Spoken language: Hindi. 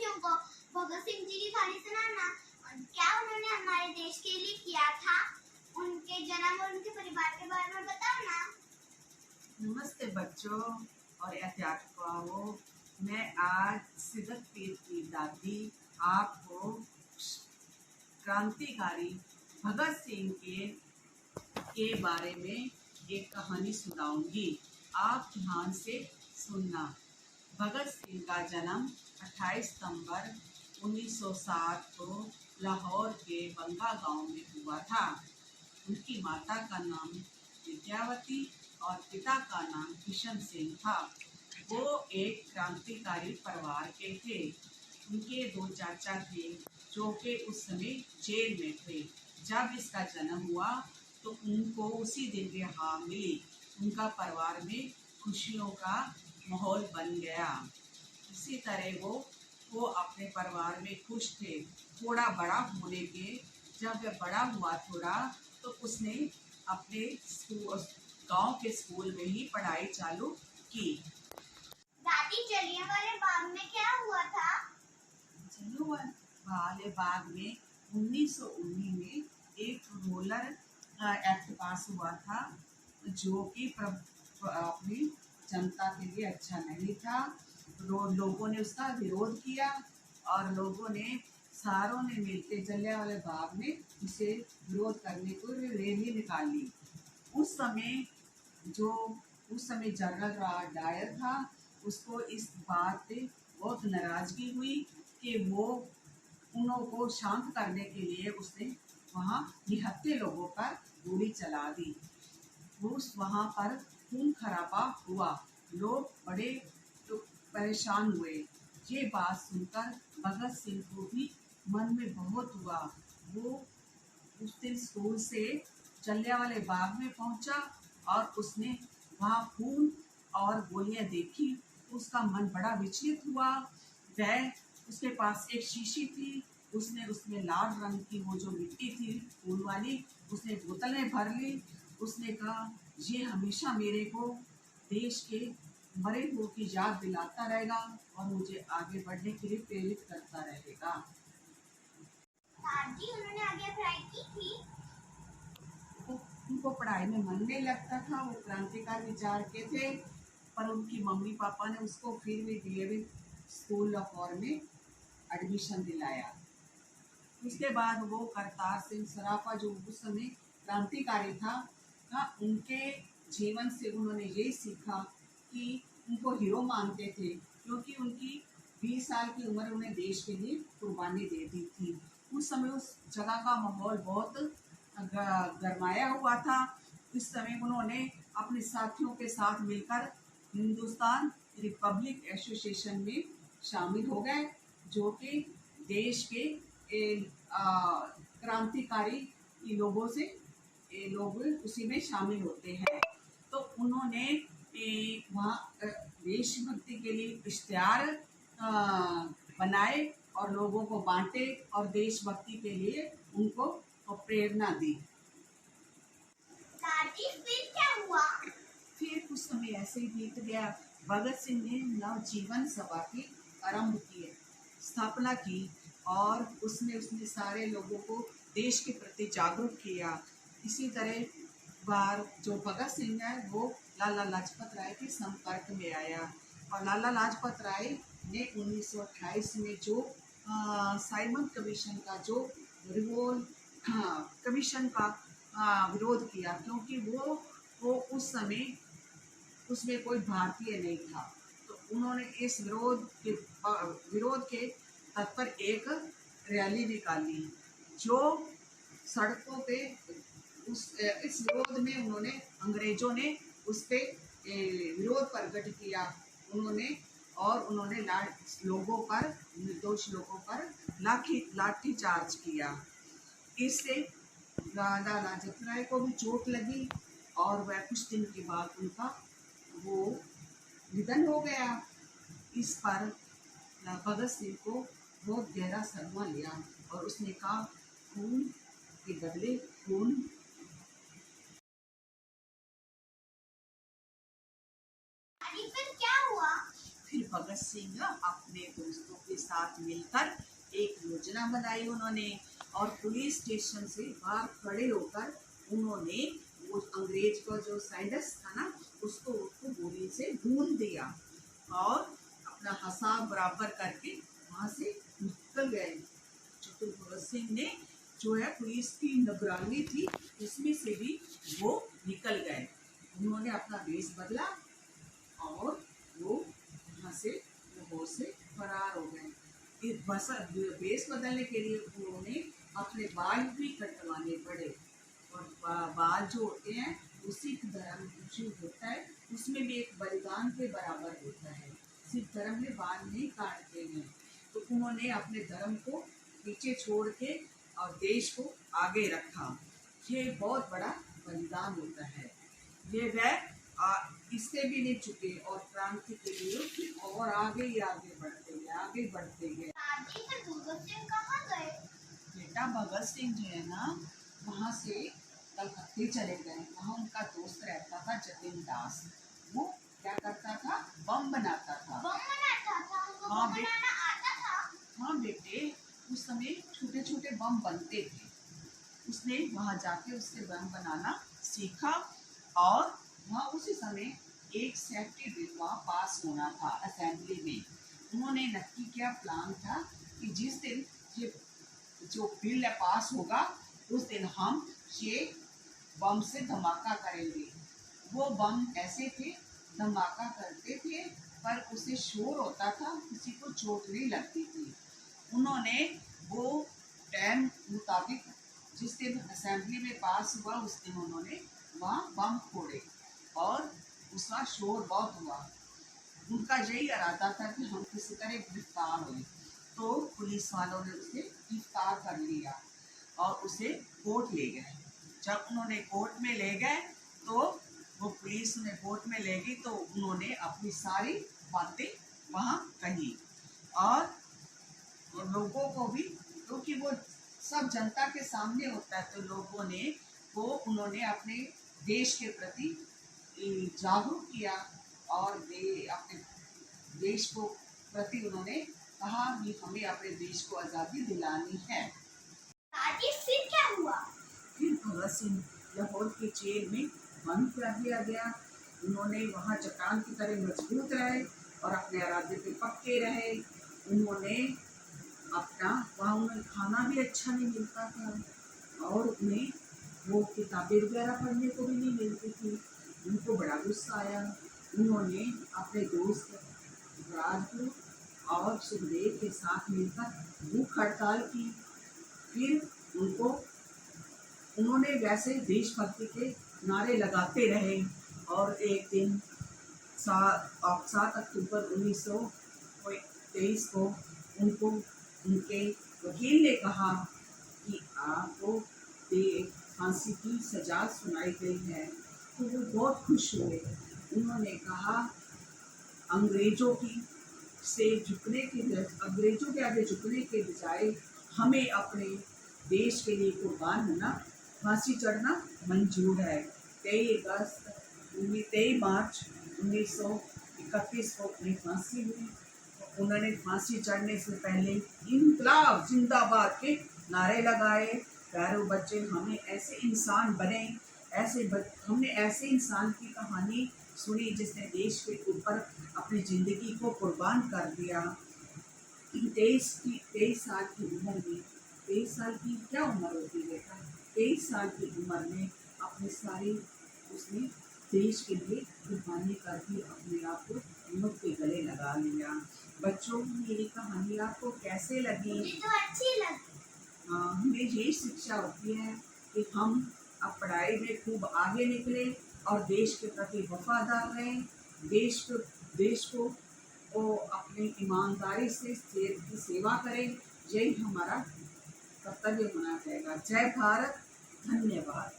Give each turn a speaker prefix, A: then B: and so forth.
A: हमको भगत सिंह जी की कहानी सुनाना। क्या उन्होंने हमारे देश के लिए किया था, उनके जन्म और उनके परिवार के बारे में बताओ ना।
B: नमस्ते बच्चों और अध्यापकों, मैं आज सिदक पीर की दादी आपको क्रांतिकारी भगत सिंह के बारे में एक कहानी सुनाऊंगी। आप ध्यान से सुनना। भगत सिंह का जन्म 28 सितंबर 1907 को लाहौर के बंगा गांव में हुआ था। उनकी माता का नाम विद्यावती और पिता का नाम किशन सिंह था। वो एक क्रांतिकारी परिवार के थे। उनके दो चाचा थे जो कि उस समय जेल में थे। जब इसका जन्म हुआ तो उनको उसी दिन रिहा मिली। उनका परिवार में खुशियों का माहौल बन गया। इसी तरह वो अपने परिवार में खुश थे। थोड़ा बड़ा होने के जब वह बड़ा हुआ थोड़ा, तो उसने अपने गांव के स्कूल में ही पढ़ाई चालू की।
A: दादी, जलियांवाला बाग में क्या हुआ था?
B: जलियांवाला बाग में 1919 में एक रोलर एक्ट पास हुआ था, जो कि अपनी जनता के लिए अच्छा नहीं था। लोगों ने उसका विरोध किया और लोगों ने सारों ने मिलकर जलियांवाला बाग में उसे विरोध करने को रैली निकाली। उस समय जनरल डायर था, उसको इस बात पे बहुत नाराजगी हुई कि वो उन्हों को शांत करने के लिए उसने वहाँ निहत्थे लोगों पर गोली चला दी। वहाँ पर खून खराबा हुआ, लोग बड़े परेशान हुए। ये बात सुनकर भगत सिंह को भी मन में बहुत हुआ। वो उस दिन स्कूल से जलियांवाला बाग में पहुंचा और उसने वहाँ खून और गोलियां देखी। उसका मन बड़ा विचलित हुआ। उसके पास एक शीशी थी, उसने उसमें लाल रंग की वो जो मिट्टी थी खून वाली, उसने बोतल में भर ली। उसने कहा, ये हमेशा मेरे को देश के मरे हुओं की याद दिलाता रहेगा और मुझे आगे बढ़ने के लिए प्रेरित करता रहेगा।
A: दादी, उन्होंने आगे पढ़ाई की थी?
B: उनको पढ़ाई में मन नहीं लगता था। वो क्रांतिकारी विचार के थे, पर उनकी मम्मी पापा ने उसको फिर भी डीएवी स्कूल लाहौर में एडमिशन दिलाया। उसके बाद वो करतार सिंह सराफा, जो उस समय क्रांतिकारी था, उनके जीवन से उन्होंने ये सीखा कि उनको हीरो मानते थे, क्योंकि उनकी 20 साल की उम्र उन्हें देश के लिए कुर्बानी दे दी थी। उस समय उस जगह का माहौल बहुत गरमाया हुआ था। इस समय उन्होंने अपने साथियों के साथ मिलकर हिंदुस्तान रिपब्लिक एसोसिएशन में शामिल हो गए, जो कि देश के क्रांतिकारी लोगों से लोग उसी में शामिल होते हैं। तो उन्होंने वहाँ देशभक्ति के लिए इश्तिहार बनाए और लोगों को बांटे और देशभक्ति के लिए उनको प्रेरणा दी।
A: दादी, फिर क्या हुआ?
B: फिर कुछ समय ऐसे ही बीत गया। भगत सिंह ने नवजीवन सभा की आरंभ की, स्थापना की और उसने सारे लोगों को देश के प्रति जागरूक किया। इसी तरह बार जो भगत सिंह है वो लाला लाजपत राय के संपर्क में आया और लाला लाजपत राय ने 1928 में जो साइमन कमीशन का जो कमीशन का विरोध किया, क्योंकि वो उस समय उसमें कोई भारतीय नहीं था। तो उन्होंने इस विरोध के तत्पर एक रैली निकाली, जो सड़कों पे इस विरोध में अंग्रेजों ने उस पे विरोध प्रकट किया। उन्होंने निर्दोष लोगों पर लाठी चार्ज किया। इससे लाला लाजपत राय को भी चोट लगी और वह कुछ दिन के बाद उनका वो निधन हो गया। इस पर भगत सिंह को बहुत गहरा सदमा लिया और उसने कहा, खून के बदले खून।
A: फिर क्या हुआ?
B: फिर भगत सिंह अपने दोस्तों के साथ मिलकर एक योजना बनाई उन्होंने, और पुलिस स्टेशन से बाहर खड़े होकर उन्होंने वो अंग्रेज का जो साइडस था ना, उसको गोली से भून दिया और अपना हिसाब बराबर करके वहां से निकल गए। तो भगत सिंह ने जो है पुलिस की निगरानी थी उसमें से भी वो निकल गए। उन्होंने अपना वेश बदला और वो वहाँ से लाहौर से फरार हो गए। इस वेश बदलने के लिए उन्होंने अपने बाल भी कटवाने पड़े, और बाल जो होते हैं वो सिख धर्म जो होता है उसमें भी एक बलिदान के बराबर होता है। सिख धर्म में बाल नहीं काटते हैं, तो उन्होंने अपने धर्म को पीछे छोड़ के और देश को आगे रखा। ये बहुत बड़ा बलिदान होता है। ये वह इससे भी नहीं चुके और क्रांति के लिए और आगे ही आगे बढ़ते गए।
A: दादी फिर भगत सिंह कहाँ गए?
B: बेटा भगत सिंह जो है ना, वहाँ से कलकत्ते चले गए। वहाँ उनका दोस्त रहता था जतिन दास। वो क्या करता था? बम बनाता था।
A: बम बनाता था? उनको
B: हाँ
A: बम बनाना आता था?
B: हाँ बेटे, उस समय छोटे छोटे बम बनते थे। उसने वहाँ जाके उससे बम बनाना सीखा, और वहाँ उसी समय एक सेफ्टी बिल वहाँ पास होना था असेंबली में। उन्होंने नक्की किया, प्लान था कि जिस दिन ये जो बिल पास होगा उस दिन हम ये बम से धमाका करेंगे। वो बम ऐसे थे, धमाका करते थे पर उससे शोर होता था, किसी को चोट नहीं लगती थी। उन्होंने वो टाइम मुताबिक जिस दिन असेंबली में पास हुआ उस दिन उन्होंने वहाँ बम फोड़े और उसका शोर बहुत हुआ। उनका यही इरादा था कि हम किसी तरह गिरफ्तार हुए, तो पुलिस वालों ने उसे गिरफ्तार कर लिया और उसे कोर्ट ले गए। जब उन्होंने कोर्ट में ले गए तो वो पुलिस ने कोर्ट में ले गई, तो उन्होंने अपनी सारी बातें वहाँ कही और लोगों को भी, क्योंकि वो सब जनता के सामने होता है, तो लोगों ने वो उन्होंने अपने देश के प्रति जागरूक किया और अपने देश को प्रति उन्होंने कहा कि हमें अपने देश को आज़ादी दिलानी है।
A: दादी फिर क्या हुआ?
B: फिर भगत सिंह लाहौर के जेल में बंद कर दिया गया। उन्होंने वहाँ चट्टान की तरह मजबूत रहे और अपने इरादे पे पक्के रहे। उन्होंने अपना वहाँ उन्हें खाना भी अच्छा नहीं मिलता था और उन्हें वो किताबें वगैरह पढ़ने को भी नहीं मिलती थी। उनको बड़ा गुस्सा आया। उन्होंने अपने दोस्त राजगुरु और सुखदेव के साथ मिलकर भूख हड़ताल की। फिर उन्होंने वैसे देशभक्ति के नारे लगाते रहे और एक दिन 7 अक्टूबर 1923 को उनको उनके वकील ने कहा कि आपको फांसी की सजा सुनाई गई है। तो वो बहुत खुश हुए। उन्होंने कहा अंग्रेजों के आगे झुकने के बजाय हमें अपने देश के लिए कुर्बान होना, फांसी चढ़ना मंजूर है। 23 मार्च 1931 को अपनी फांसी हुई। उन्होंने फांसी चढ़ने से पहले इनकलाब जिंदाबाद के नारे लगाए। प्यारे बच्चे, हमें ऐसे इंसान बने, हमने ऐसे इंसान की कहानी सुनी जिसने देश के ऊपर अपनी ज़िंदगी को कुर्बान कर दिया। 23 साल की उम्र में, 23 साल की क्या उम्र होती है बेटा? 23 साल की उम्र में अपनी सारी उसने देश के लिए कुर्बानी करके अपने आप को मौत के गले लगा लिया। बच्चों, मेरी कहानी आपको कैसे लगी?
A: मुझे तो अच्छी लगी।
B: हमें ये शिक्षा होती है कि हम अब पढ़ाई में खूब आगे निकले और देश के प्रति वफादार रहें। देश को अपनी ईमानदारी से सेवा करें। यही हमारा कर्तव्य होना चाहिए। जय भारत, धन्यवाद।